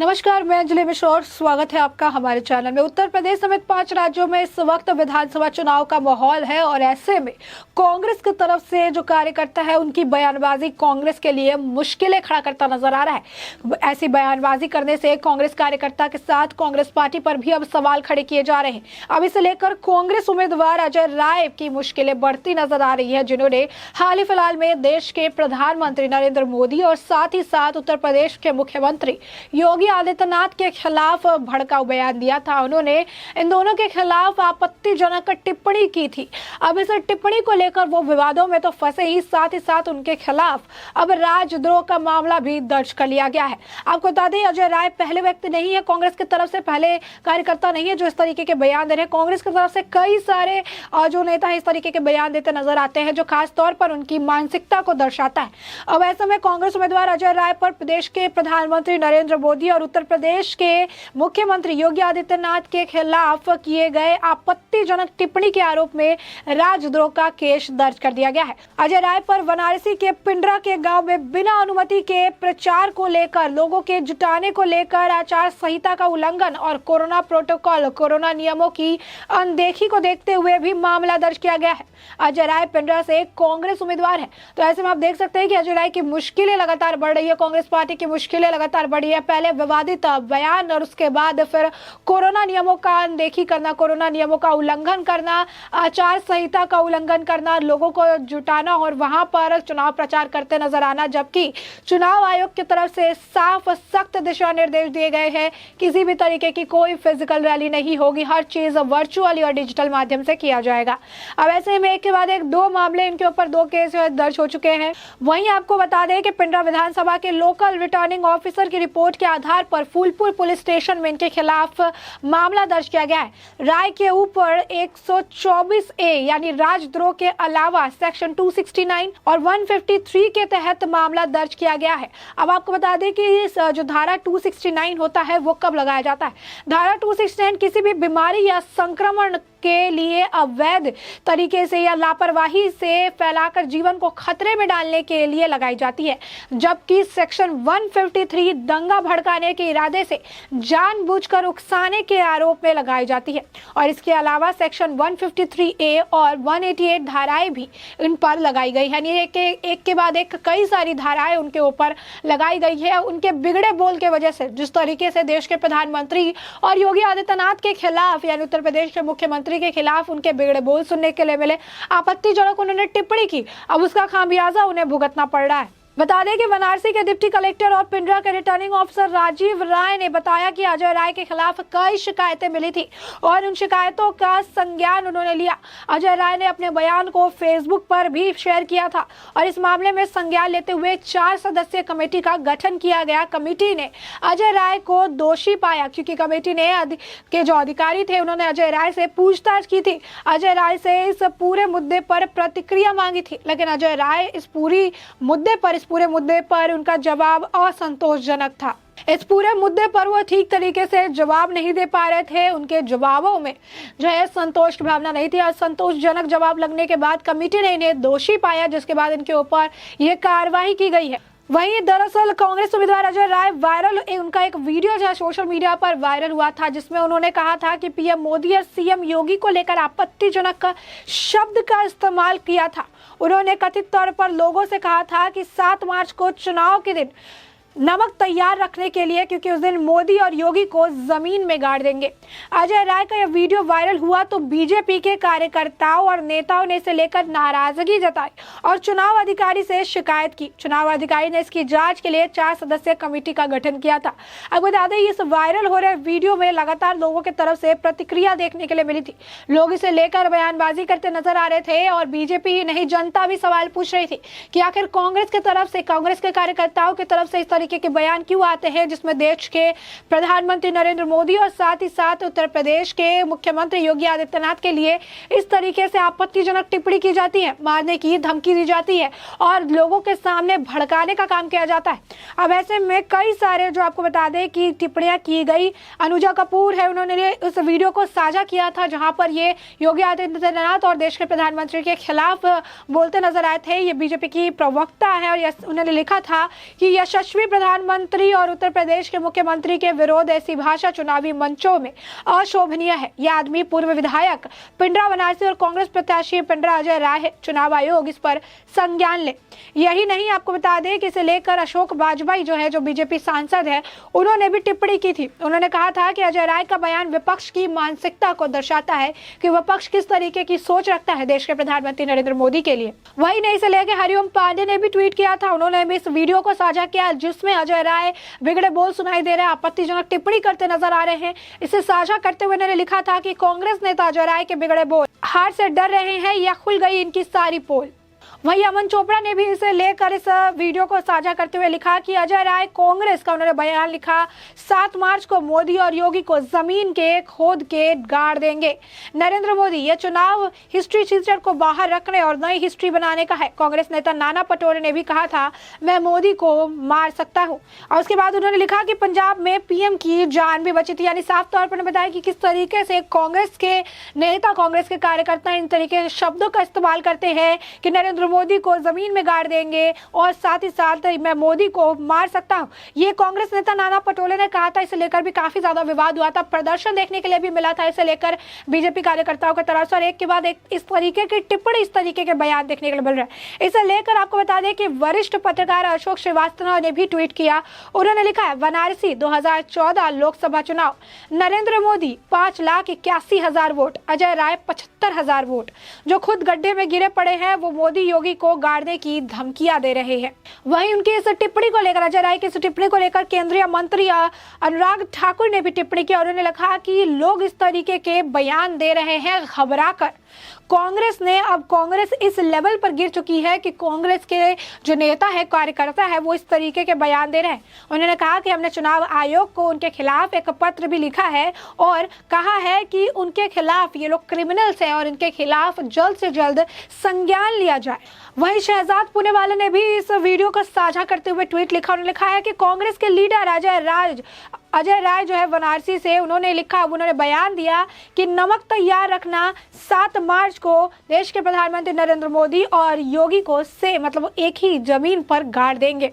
नमस्कार, मैं अंजलि मिश्रा और स्वागत है आपका हमारे चैनल में। उत्तर प्रदेश समेत 5 राज्यों में इस वक्त विधानसभा चुनाव का माहौल है और ऐसे में कांग्रेस की तरफ से जो कार्यकर्ता है उनकी बयानबाजी कांग्रेस के लिए मुश्किलें खड़ा करता नजर आ रहा है। ऐसी बयानबाजी करने से कांग्रेस कार्यकर्ता के साथ कांग्रेस पार्टी पर भी अब सवाल खड़े किए जा रहे हैं। अब इसे लेकर कांग्रेस उम्मीदवार अजय राय की मुश्किलें बढ़ती नजर आ रही है, जिन्होंने हाल ही फिलहाल में देश के प्रधानमंत्री नरेंद्र मोदी और साथ ही साथ उत्तर प्रदेश के मुख्यमंत्री योगी आदित्यनाथ के खिलाफ भड़काऊ बयान दिया था। उन्होंने इन दोनों के खिलाफ आपत्तिजनक टिप्पणी की थी। अब इस टिप्पणी को लेकर वो विवादों में तो फंसे ही, साथ ही साथ उनके खिलाफ अब राजद्रोह का मामला भी दर्ज कर लिया गया है। आपको बता दें, अजय राय पहले व्यक्ति नहीं है कांग्रेस की तरफ से, पहले कार्यकर्ता नहीं है जो इस तरीके के बयान दे रहे हैं। कांग्रेस की तरफ से कई सारे जो नेता है इस तरीके के बयान देते नजर आते हैं, जो खास तौर पर उनकी मानसिकता को दर्शाता है। अब ऐसे में कांग्रेस उम्मीदवार अजय राय पर प्रदेश के प्रधानमंत्री नरेंद्र मोदी और उत्तर प्रदेश के मुख्यमंत्री योगी आदित्यनाथ के खिलाफ किए गए आपत्तिजनक टिप्पणी के आरोप में राजद्रोह का केस दर्ज कर दिया गया है। अजय राय पर वाराणसी के पिंडरा के गांव में बिना अनुमति के प्रचार को लेकर, लोगों के जुटाने को लेकर आचार संहिता का उल्लंघन और कोरोना प्रोटोकॉल, कोरोना नियमों की अनदेखी को देखते हुए भी मामला दर्ज किया गया है। अजय राय पिंडरा से कांग्रेस उम्मीदवार है, तो ऐसे में आप देख सकते हैं कि अजय राय की मुश्किलें लगातार बढ़ रही है, कांग्रेस पार्टी की मुश्किलें लगातार बढ़ी है। पहले विवादित बयान और उसके बाद फिर कोरोना नियमों का अनदेखी करना, कोरोना नियमों का उल्लंघन करना, आचार संहिता का उल्लंघन करना, लोगों को जुटाना और वहां पर चुनाव प्रचार करते नजर आना, जबकि चुनाव आयोग की तरफ से साफ सख्त दिशा निर्देश दिए गए हैं, किसी भी तरीके की कोई फिजिकल रैली नहीं होगी, हर चीज वर्चुअली और डिजिटल माध्यम से किया जाएगा। अब ऐसे में एक के बाद एक 2 मामले, इनके ऊपर 2 केस दर्ज हो चुके हैं। वहीं आपको बता दें कि पिंडरा विधानसभा के लोकल रिटर्निंग ऑफिसर की रिपोर्ट के आधार पर फूलपुर पुलिस स्टेशन में इनके खिलाफ मामला दर्ज किया गया है। राय के ऊपर 124A यानी राजद्रोह के अलावा सेक्शन 269 और 153 के तहत मामला दर्ज किया गया है। अब आपको बता दें कि जो धारा 269 होता है वो कब लगाया जाता है। धारा 269 किसी भी बीमारी या संक्रमण के लिए अवैध तरीके से या लापरवाही से फैलाकर जीवन को खतरे में डालने के लिए लगाई जाती है, जबकि सेक्शन 153 दंगा भड़काने के इरादे से जानबूझकर उकसाने के आरोप में लगाई जाती है। और इसके अलावा सेक्शन 153A और 188 धाराएं भी इन पर लगाई गई है। यानी एक के बाद एक कई सारी धाराएं उनके ऊपर लगाई गई है। उनके बिगड़े बोल के वजह से, जिस तरीके से देश के प्रधानमंत्री और योगी आदित्यनाथ के खिलाफ यानी उत्तर प्रदेश के मुख्यमंत्री के खिलाफ उनके बिगड़े बोल सुनने के लिए मिले, आपत्तिजनक उन्होंने टिप्पणी की, अब उसका खामियाजा उन्हें भुगतना पड़ रहा है। बता दें कि वाराणसी के डिप्टी कलेक्टर और पिंडरा के रिटर्निंग ऑफिसर राजीव राय ने बताया कि अजय राय के खिलाफ कई शिकायतें मिली थी और उन शिकायतों का संज्ञान उन्होंने लिया। अजय राय ने अपने बयान को फेसबुक पर भी शेयर किया था और इस मामले में संज्ञान लेते हुए 4 सदस्यीय कमेटी का गठन किया गया। कमेटी ने अजय राय को दोषी पाया क्योंकि कमेटी ने के जो अधिकारी थे उन्होंने अजय राय से पूछताछ की थी, अजय राय से इस पूरे मुद्दे पर प्रतिक्रिया मांगी थी, लेकिन अजय राय इस पूरे मुद्दे पर उनका जवाब असंतोषजनक था। इस पूरे मुद्दे पर वो ठीक तरीके से जवाब नहीं दे पा रहे थे। उनके जवाबों में जो है संतोष की भावना नहीं थी। असंतोषजनक जवाब लगने के बाद कमेटी ने इन्हें दोषी पाया, जिसके बाद इनके ऊपर ये कार्रवाई की गई है। वहीं दरअसल कांग्रेस उम्मीदवार अजय राय उनका एक वीडियो जो है सोशल मीडिया पर वायरल हुआ था, जिसमें उन्होंने कहा था कि पीएम मोदी और सीएम योगी को लेकर आपत्तिजनक शब्द का इस्तेमाल किया था। उन्होंने कथित तौर पर लोगों से कहा था कि 7 मार्च को चुनाव के दिन नमक तैयार रखने के लिए, क्योंकि उस दिन मोदी और योगी को जमीन में गाड़ देंगे। अजय राय का यह वीडियो वायरल हुआ तो बीजेपी के कार्यकर्ताओं और नेताओं ने इसे लेकर नाराजगी जताई और चुनाव अधिकारी से शिकायत की। चुनाव अधिकारी ने इसकी जांच के लिए 4 सदस्यीय कमेटी का गठन किया था। अब बता दें, इस वायरल हो रहे वीडियो में लगातार लोगों की तरफ से प्रतिक्रिया देखने के लिए मिली थी। लोग इसे लेकर बयानबाजी करते नजर आ रहे थे और बीजेपी ही नहीं, जनता भी सवाल पूछ रही थी कि आखिर कांग्रेस की तरफ से, कांग्रेस के कार्यकर्ताओं की तरफ से इस के बयान क्यों आते हैं, जिसमें देश के प्रधानमंत्री नरेंद्र मोदी और साथ ही साथ उत्तर प्रदेश के मुख्यमंत्री योगी आदित्यनाथ के लिए इस तरीके से आपत्तिजनक टिप्पणी की जाती है, मारने की धमकी दी जाती है और लोगों के सामने भड़काने का काम किया जाता है। अब ऐसे में कई सारे जो आपको बता दें कि टिप्पणियां की गई। अनुजा कपूर है, उन्होंने उस वीडियो को साझा किया था जहां पर ये योगी आदित्यनाथ और देश के प्रधानमंत्री के खिलाफ बोलते नजर आए थे। ये बीजेपी की प्रवक्ता है और उन्होंने लिखा था कि यशस्वी प्रधानमंत्री और उत्तर प्रदेश के मुख्यमंत्री के विरोध ऐसी भाषा चुनावी मंचों में अशोभनीय है। यह आदमी पूर्व विधायक पिंडरा वाराणसी और कांग्रेस प्रत्याशी पिंडरा अजय राय है। चुनाव आयोग इस पर संज्ञान ले। यही नहीं, आपको बता दें कि इसे लेकर अशोक बाजपाई जो बीजेपी सांसद है, उन्होंने भी टिप्पणी की थी। उन्होंने कहा था कि अजय राय का बयान विपक्ष की मानसिकता को दर्शाता है कि विपक्ष किस तरीके की सोच रखता है देश के प्रधानमंत्री नरेंद्र मोदी के लिए। वही नहीं, इसे लेकर हरिओम पांडे ने भी ट्वीट किया था। उन्होंने भी इस वीडियो को साझा किया जिसमें अजय राय बिगड़े बोल सुनाई दे रहे हैं, आपत्तिजनक टिप्पणी करते नजर आ रहे हैं। इसे साझा करते हुए उन्होंने लिखा था कि कांग्रेस नेता अजय राय के बिगड़े बोल हार से डर रहे हैं या खुल गई इनकी सारी पोल। वहीं अमन चोपड़ा ने भी इसे लेकर इस वीडियो को साझा करते हुए लिखा कि अजय राय कांग्रेस का उन्होंने बयान लिखा, 7 मार्च को मोदी और योगी को जमीन के खोद के गाड़ देंगे। नरेंद्र मोदी, यह चुनाव हिस्ट्री शीटर को बाहर रखने और नई हिस्ट्री बनाने का है। कांग्रेस नेता नाना पटोले ने भी कहा था, मैं मोदी को मार सकता हूं। और उसके बाद उन्होंने लिखा कि पंजाब में पीएम की जान भी बची थी। यानी साफ तौर पर बताया कि किस तरीके से कांग्रेस के नेता, कांग्रेस के कार्यकर्ता इन तरीके के शब्दों का इस्तेमाल करते हैं कि नरेंद्र मोदी को जमीन में गाड़ देंगे और साथ ही साथ मैं मोदी को मार सकता हूं। ये कांग्रेस नेता नाना पटोले ने कहा था। इसे लेकर भी काफी ज्यादा विवाद हुआ था, प्रदर्शन देखने के लिए भी मिला था इसे लेकर बीजेपी कार्यकर्ताओं की तरफ से, और एक के बाद एक इस तरीके की टिप्पणी, इस तरीके के बयान देखने के लिए मिल रहा है। इसे लेकर आपको बता दें कि वरिष्ठ पत्रकार अशोक श्रीवास्तव ने भी ट्वीट किया। उन्होंने लिखा है, वाराणसी 2014 लोकसभा चुनाव, नरेंद्र मोदी 5,81,000 वोट, अजय राय 75,000 वोट। जो खुद गड्ढे में गिरे पड़े हैं वो मोदी योगी को गाड़ने की धमकियां दे रहे हैं। वहीं उनकी इस टिप्पणी को लेकर, अजय राय की इस टिप्पणी को लेकर केंद्रीय मंत्री अनुराग ठाकुर ने भी टिप्पणी की और उन्होंने लिखा कि लोग इस तरीके के बयान दे रहे हैं घबराकर। कांग्रेस ने, अब कांग्रेस इस लेवल पर गिर चुकी है कि कांग्रेस के जो नेता है, कार्यकर्ता है, वो इस तरीके के बयान दे रहे हैं। उन्होंने कहा कि हमने चुनाव आयोग को उनके खिलाफ एक पत्र भी लिखा है और कहा है कि उनके खिलाफ ये लोग क्रिमिनल्स हैं और इनके खिलाफ जल्द से जल्द संज्ञान लिया जाए। वहीं शहजाद पुनेवाला ने भी इस वीडियो को साझा करते हुए ट्वीट लिखा। उन्होंने लिखा है कि कांग्रेस के लीडर अजय राय जो है वाराणसी से, उन्होंने बयान दिया कि नमक तैयार रखना, 7 मार्च को देश के प्रधानमंत्री नरेंद्र मोदी और योगी को मतलब एक ही जमीन पर गाड़ देंगे।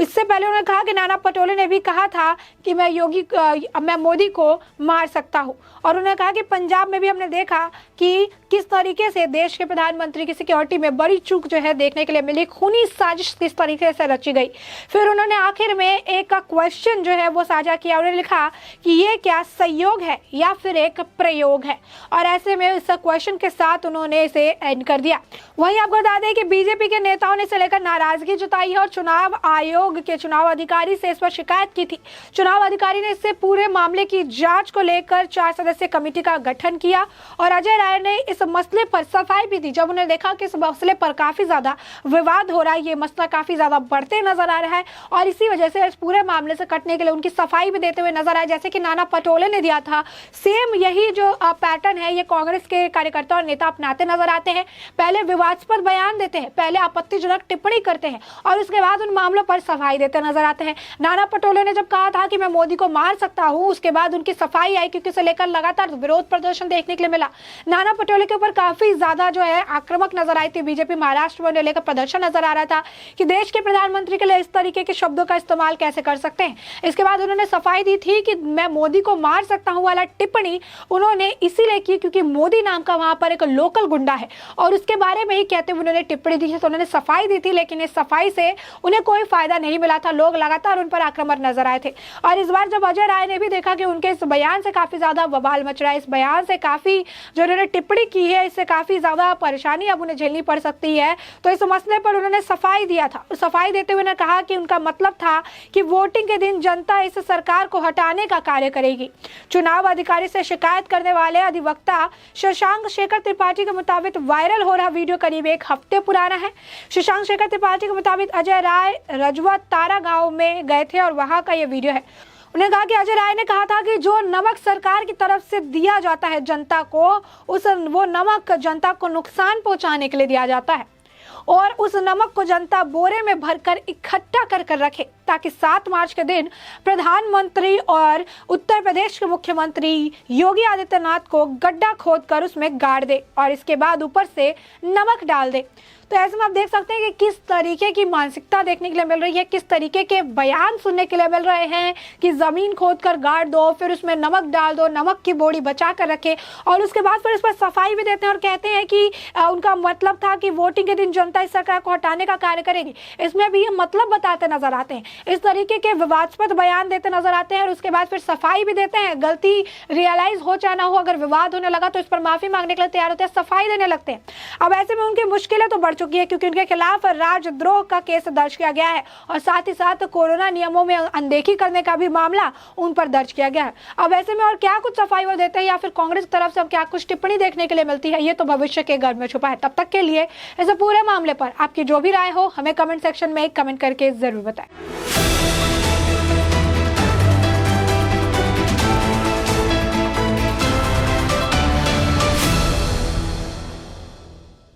इससे पहले उन्होंने कहा कि नाना पटोले ने भी कहा था कि मैं मोदी को मार सकता हूं। और उन्होंने कहा कि पंजाब में भी हमने देखा कि किस तरीके से देश के प्रधानमंत्री की सिक्योरिटी में बड़ी चूक जो है देखने के लिए मिली, खूनी साजिश किस तरीके से रची गई। फिर उन्होंने आखिर में एक क्वेश्चन जो है वो साझा किया। उन्होंने लिखा कि ये क्या संयोग है या फिर एक प्रयोग है, और ऐसे में इस क्वेश्चन के साथ उन्होंने इसे एंड कर दिया। वहीं आपको बता दें कि बीजेपी के नेताओं ने इसे लेकर नाराजगी जताई है और चुनाव आयोग के चुनाव अधिकारी से इस पर शिकायत की थी। चुनाव अधिकारी ने इससे पूरे मामले की जांच को लेकर 4 सदस्यीय कमेटी का गठन किया और अजय राय ने इस मसले पर सफाई भी दी। जब उन्होंने देखा कि इस मसले पर काफी ज्यादा विवाद हो रहा है, ये मसला काफी ज्यादा बढ़ते नजर आ रहा है और इसी वजह से इस पूरे मामले से कटने के लिए उनकी सफाई भी देते हुए नजर आए, जैसे कि नाना पटोले ने दिया था। सेम यही जो पैटर्न है ये कांग्रेस के कार्यकर्ता और नेता अपनाते नजर आते हैं। पहले विवादास्पद बयान देते हैं, पहले आपत्तिजनक टिप्पणी करते हैं और उसके बाद उन मामलों पर सफाई देते नजर आते हैं। नाना पटोले ने जब कहा था कि मैं मोदी को मार सकता हूं, उसके बाद उनकी सफाई आई क्योंकि उसे लेकर लगातार विरोध प्रदर्शन देखने के लिए मिला। नाना पटोले के ऊपर काफी ज्यादा जो है आक्रामक नजर आई थी। बीजेपी महाराष्ट्र में लेकर प्रदर्शन नजर आ रहा था कि देश के प्रधानमंत्री के लिए इस तरीके के शब्दों का इस्तेमाल कैसे कर सकते हैं। इसके बाद उन्होंने सफाई दी थी कि मैं मोदी को मार सकता हूं वाला टिप्पणी उन्होंने इसीलिए की क्योंकि मोदी नाम का वहां पर एक लोकल गुंडा है और उसके बारे में ही कहते हुए उन्होंने टिप्पणी दी थी। तो उन्होंने सफाई दी थी, लेकिन इस सफाई से उन्हें कोई फायदा नहीं मिला था। लोग लगातार उन पर आक्रामक नजर आए थे और इस बार जब अजय राय ने भी देखा कि उनके इस बयान से काफी ज्यादा बवाल मच रहा है, इस बयान से काफी जो उन्होंने टिप्पणी की है इससे काफी ज्यादा परेशानी अब उन्हें झेलनी पड़ सकती है, तो इस मसले पर उन्होंने सफाई दिया था। सफाई देते हुए उन्होंने कहा कि उनका मतलब था कि वोटिंग के दिन जनता इस सरकार को हटाने का कार्य करेगी। चुनाव अधिकारी से शिकायत करने वाले अधिवक्ता शशांक शेखर त्रिपाठी के मुताबिक वायरल हो रहा वीडियो करीब 1 हफ्ते पुराना है। शशांक शेखर त्रिपाठी के मुताबिक अजय राय रजवा तारा गांव में गए थे और वहां का यह वीडियो है। उन्होंने कहा कि अजय राय ने कहा था कि जो नमक सरकार की तरफ से दिया जाता है जनता को, वो नमक जनता को नुकसान पहुंचाने के लिए दिया जाता है और उस नमक को जनता बोरे में भरकर इकट्ठा कर रखे ताकि 7 मार्च के दिन प्रधानमंत्री और उत्तर प्रदेश के मुख्यमंत्री योगी आदित्यनाथ को गड्ढा खोदकर उसमें गाड़ दे और इसके बाद ऊपर से नमक डाल दे। तो ऐसे में आप देख सकते हैं कि किस तरीके की मानसिकता देखने के लिए मिल रही है, किस तरीके के बयान सुनने के लिए मिल रहे हैं कि जमीन खोदकर गाड़ दो, फिर उसमें नमक डाल दो, नमक की बोरी बचा कर रखे और उसके बाद फिर इस पर सफाई भी देते हैं और कहते हैं कि उनका मतलब था कि वोटिंग के दिन जनता इस सरकार को हटाने का कार्य करेगी। इसमें भी ये मतलब बताते नजर आते हैं, इस तरीके के विवादास्पद बयान देते नजर आते हैं और उसके बाद फिर सफाई भी देते हैं। गलती रियलाइज हो चाहे ना हो, अगर विवाद होने लगा तो इस पर माफी मांगने के लिए तैयार होते हैं, सफाई देने लगते हैं। अब ऐसे में उनकी मुश्किलें तो बढ़ चुकी है क्योंकि उनके खिलाफ राजद्रोह का केस दर्ज किया गया है और साथ ही साथ कोरोना नियमों में अनदेखी करने का भी मामला उन पर दर्ज किया गया है। अब ऐसे में और क्या कुछ सफाई वो देते हैं या फिर कांग्रेस की तरफ से अब क्या कुछ टिप्पणी देखने के लिए मिलती है, ये तो भविष्य के घर में छुपा है। तब तक के लिए इस पूरे मामले पर आपकी जो भी राय हो हमें कमेंट सेक्शन में कमेंट करके जरूर बताएं।